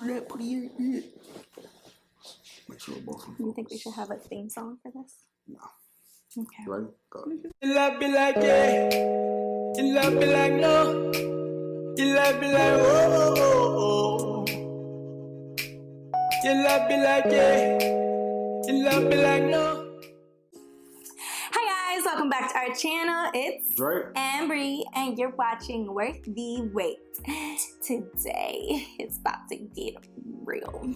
Make sure both of them. You think we should have a theme song for this? No. Okay. Ready? Go. You love me like yeah. You love me like no. You love me like oh, oh, oh. You love me like yeah. You love me like no. Hi guys, welcome back to our channel. It's Dre Bre, and you're watching Worth the Wait. Today, it's about to get real.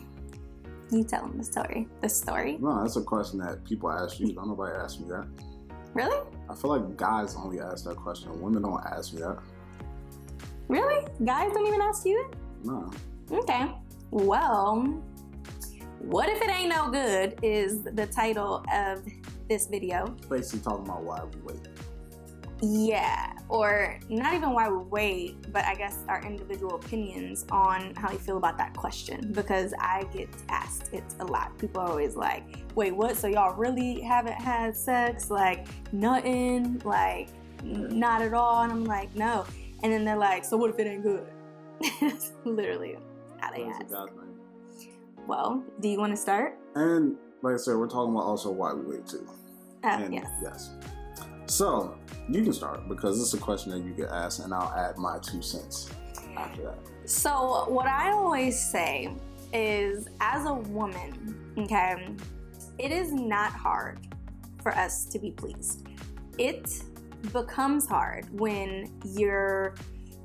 You tell them the story. The story? No, that's a question that people ask you. Don't nobody ask me that. Really? I feel like guys only ask that question. Women don't ask me that. Really? Guys don't even ask you it? No. Okay. Well, what if it ain't no good is the title of this video. Basically talking about why we wait. Yeah, or not even why we wait, but I guess our individual opinions on how you feel about that question, because I get asked it a lot. People are always like, wait, what? So y'all really haven't had sex? Like, nothing? Like, not at all? And I'm like, no. And then they're like, so what if it ain't good? It's literally how they ask. Well, do you want to start? And like I said, we're talking about also why we wait too. Yes. So you can start because this is a question that you get asked, and I'll add my 2 cents after that. So what I always say is, as a woman, okay, it is not hard for us to be pleased. It becomes hard when your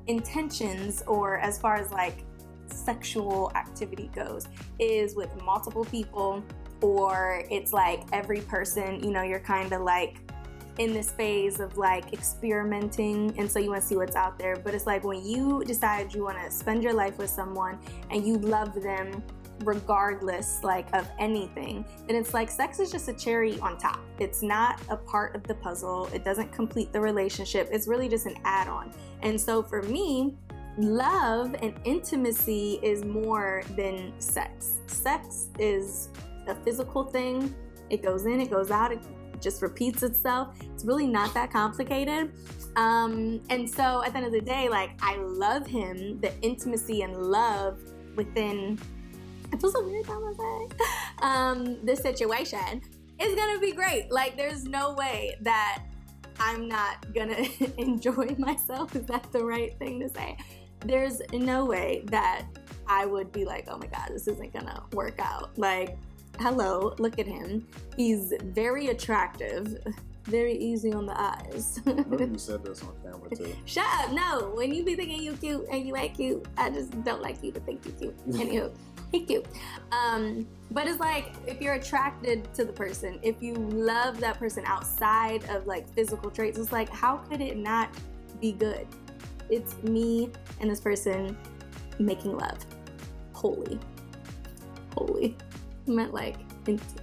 intentions, or as far as like sexual activity goes, is with multiple people, or it's like every person, you know, you're kind of like in this phase of like experimenting, and so you want to see what's out there. But it's like when you decide you want to spend your life with someone and you love them regardless like of anything, then it's like sex is just a cherry on top. It's not a part of the puzzle. It doesn't complete the relationship. It's really just an add-on. And so for me, love and intimacy is more than sex. Sex is a physical thing. It goes in, it goes out, it just repeats itself. It's really not that complicated. And so at the end of the day, like, I love him. The intimacy and love within, it feels so weird how I say, this situation is gonna be great. Like, there's no way that I'm not gonna enjoy myself. Is that the right thing to say? There's no way that I would be like, oh my God, this isn't gonna work out. Like, hello, look at him. He's very attractive, very easy on the eyes. Maybe you said this on camera too. Shut up, no. When you be thinking you cute and you ain't cute, I just don't like you to think you cute. Anywho, he cute. But it's like, if you're attracted to the person, if you love that person outside of like physical traits, it's like, how could it not be good? It's me and this person making love. Holy. Meant like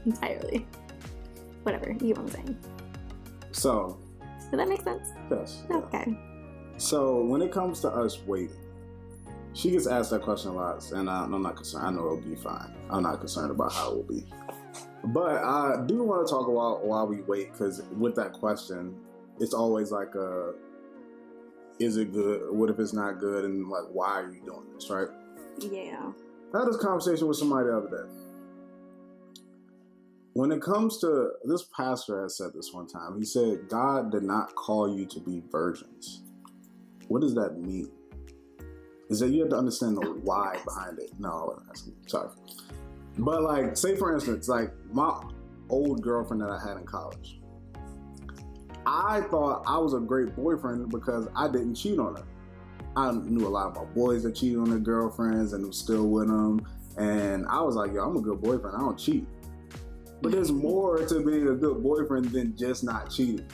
entirely. Whatever, you know what I'm saying. So. Does that make sense? Yes. Okay. Yeah. So when it comes to us waiting, she gets asked that question a lot, and I'm not concerned. I know it'll be fine. I'm not concerned about how it will be. But I do want to talk about why we wait, because with that question, it's always like is it good? What if it's not good? And like, why are you doing this, right? Yeah. I had this conversation with somebody the other day. When it comes to, this pastor has said this one time. He said, God did not call you to be virgins. What does that mean? Is that you have to understand the why behind it. No, I wasn't asking. Sorry. But like, say for instance, like my old girlfriend that I had in college. I thought I was a great boyfriend because I didn't cheat on her. I knew a lot of my boys that cheated on their girlfriends and was still with them. And I was like, yo, I'm a good boyfriend. I don't cheat. But there's more to being a good boyfriend than just not cheating.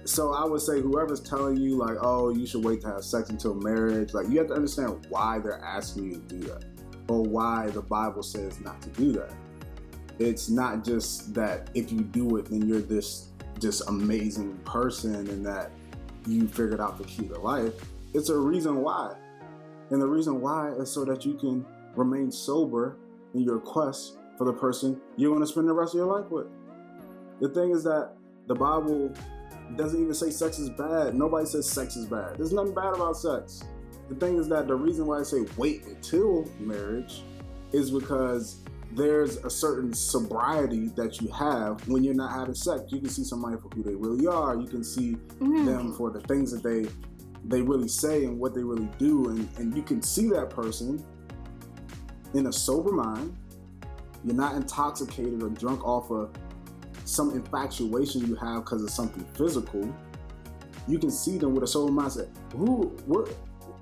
So I would say whoever's telling you like, oh, you should wait to have sex until marriage, like you have to understand why they're asking you to do that, or why the Bible says not to do that. It's not just that if you do it, then you're this just amazing person and that you figured out the key to life. It's a reason why. And the reason why is so that you can remain sober in your quest for the person you're going to spend the rest of your life with. The thing is that the Bible doesn't even say sex is bad. Nobody says sex is bad. There's nothing bad about sex. the thing is that the reason why I say wait until marriage is because there's a certain sobriety that you have when you're not having sex. You can see somebody for who they really are. You can see them for the things that they really say and what they really do. And you can see that person in a sober mind. You're not intoxicated or drunk off of some infatuation you have because of something physical. You can see them with a sober mindset.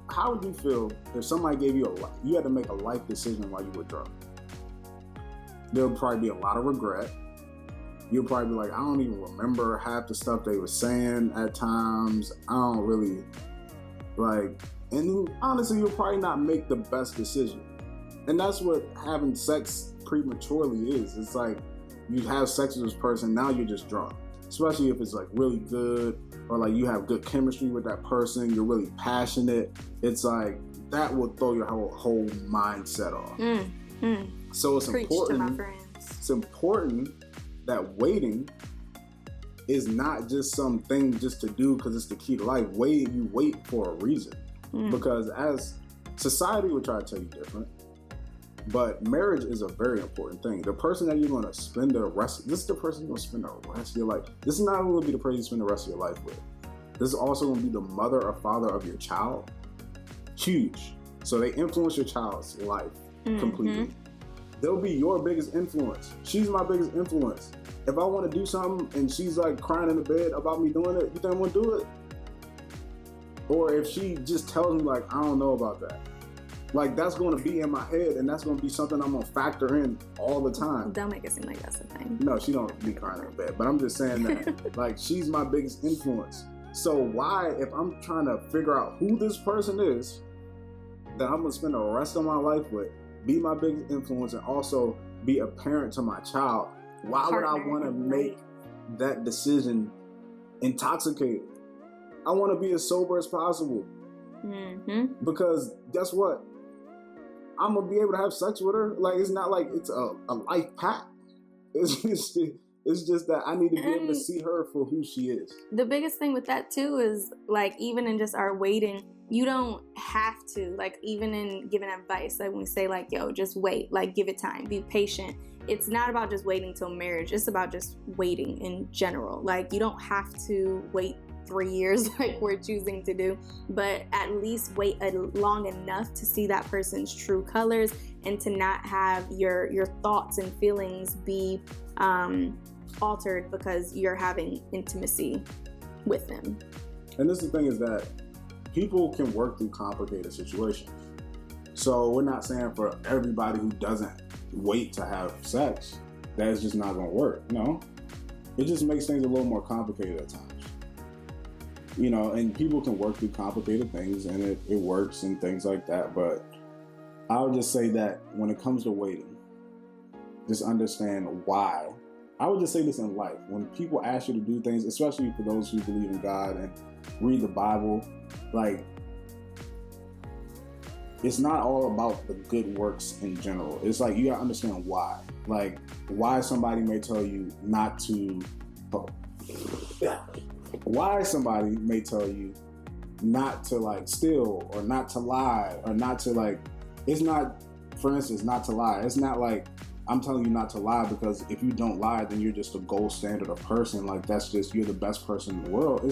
How would you feel if somebody gave you you had to make a life decision while you were drunk? There would probably be a lot of regret. You'll probably be like, I don't even remember half the stuff they were saying at times. I don't really like, and honestly, you'll probably not make the best decision. And that's what having sex prematurely is. It's like you have sex with this person, now you're just drunk. Especially if it's like really good, or like you have good chemistry with that person, you're really passionate. It's like that will throw your whole mindset off. So it's important. It's important that waiting is not just something just to do because it's the key to life. You wait for a reason. Because as society would try to tell you different, but marriage is a very important thing. The person that you're going to spend this is the person you're going to spend the rest of your life. This is not going to be the person you spend the rest of your life with. This is also going to be the mother or father of your child. Huge. So they influence your child's life completely. They'll be your biggest influence. She's my biggest influence. If I want to do something and she's like crying in the bed about me doing it, you think I'm going to do it? Or if she just tells me like, I don't know about that. Like that's going to be in my head and that's going to be something I'm going to factor in all the time. Don't make it seem like that's a thing. No, she don't be crying in bed. But I'm just saying that like she's my biggest influence. So why, if I'm trying to figure out who this person is that I'm going to spend the rest of my life with, be my biggest influence and also be a parent to my child, why would I want to make that decision intoxicated? I want to be as sober as possible. Because guess what? I'm going to be able to have sex with her. Like, it's not like it's a life pact. It's just that I need to be able to see her for who she is. The biggest thing with that too is like, even in just our waiting, you don't have to, like, even in giving advice, like when we say like, yo, just wait, like give it time, be patient. It's not about just waiting till marriage. It's about just waiting in general. Like you don't have to wait 3 years like we're choosing to do, but at least wait long enough to see that person's true colors and to not have your thoughts and feelings be altered because you're having intimacy with them. And this is the thing is that people can work through complicated situations. So we're not saying for everybody who doesn't wait to have sex, that it's just not going to work. No, it just makes things a little more complicated at times. You know, and people can work through complicated things and it works and things like that. But I would just say that when it comes to waiting, just understand why. I would just say this in life. When people ask you to do things, especially for those who believe in God and read the Bible, like, it's not all about the good works in general. It's like you gotta understand why. Like, why somebody may tell you not to. Why somebody may tell you not to like steal or not to lie or not to like. It's not, for instance, not to lie. It's not like I'm telling you not to lie because if you don't lie, then you're just a gold standard of person. Like that's just, you're the best person in the world.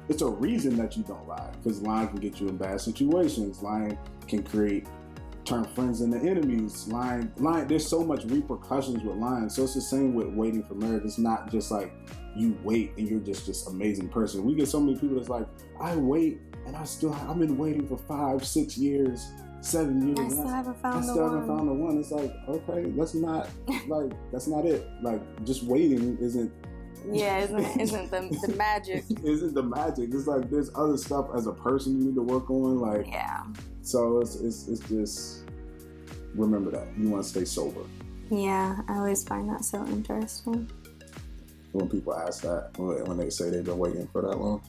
It's a reason that you don't lie, because lying can get you in bad situations. Lying can turn friends into enemies. Lying, there's so much repercussions with lying. So it's the same with waiting for marriage. It's not just like you wait and you're just this amazing person. We get so many people that's like, I wait and I've been waiting for 5, 6 years, 7 years. I still haven't found the one. It's like, okay, that's not it. Like just waiting isn't. Yeah, isn't the magic. Isn't the magic. It's like there's other stuff as a person you need to work on. Like, yeah. So it's just remember that you want to stay sober. Yeah, I always find that so interesting. When people ask that, when they say they've been waiting for that long.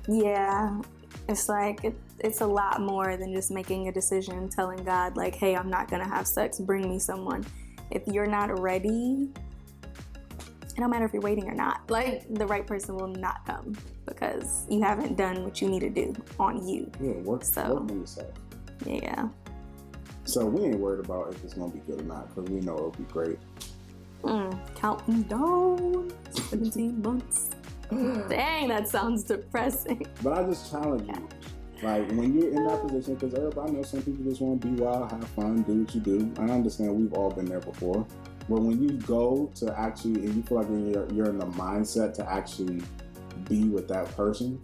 Yeah, it's like it's a lot more than just making a decision, telling God like, hey, I'm not gonna have sex. Bring me someone. If you're not ready. It don't matter if you're waiting or not. Like, the right person will not come because you haven't done what you need to do on you. Yeah, work on yourself. Yeah. So we ain't worried about if it's gonna be good or not, because we know it'll be great. Counting down 17 months. Dang, that sounds depressing. But I just challenge you. Like, when you're in that position, because everybody knows some people just want to be wild, have fun, do what you do. I understand we've all been there before. But when you go to actually, and you feel like you're in the mindset to actually be with that person,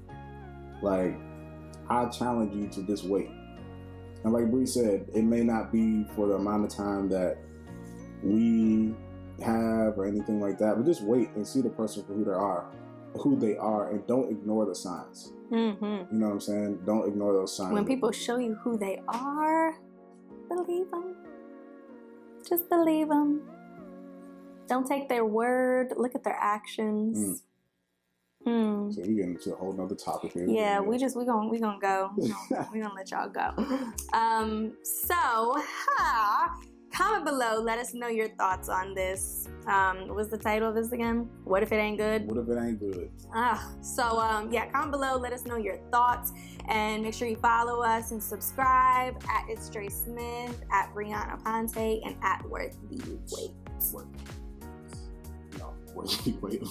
like, I challenge you to just wait. And like Bre said, it may not be for the amount of time that we have or anything like that, but just wait and see the person for who they are, and don't ignore the signs. Mm-hmm. You know what I'm saying? Don't ignore those signs. When people show you who they are, believe them. Just believe them. Don't take their word. Look at their actions. So we get into a whole nother topic here. Yeah, we gonna go. We gonna let y'all go. Comment below. Let us know your thoughts on this. What's the title of this again? What if it ain't good? What if it ain't good? Comment below. Let us know your thoughts, and make sure you follow us and subscribe at It's Dre Smith, at Brianna Ponte, and at Worth the Wait. No, Worth the Wait.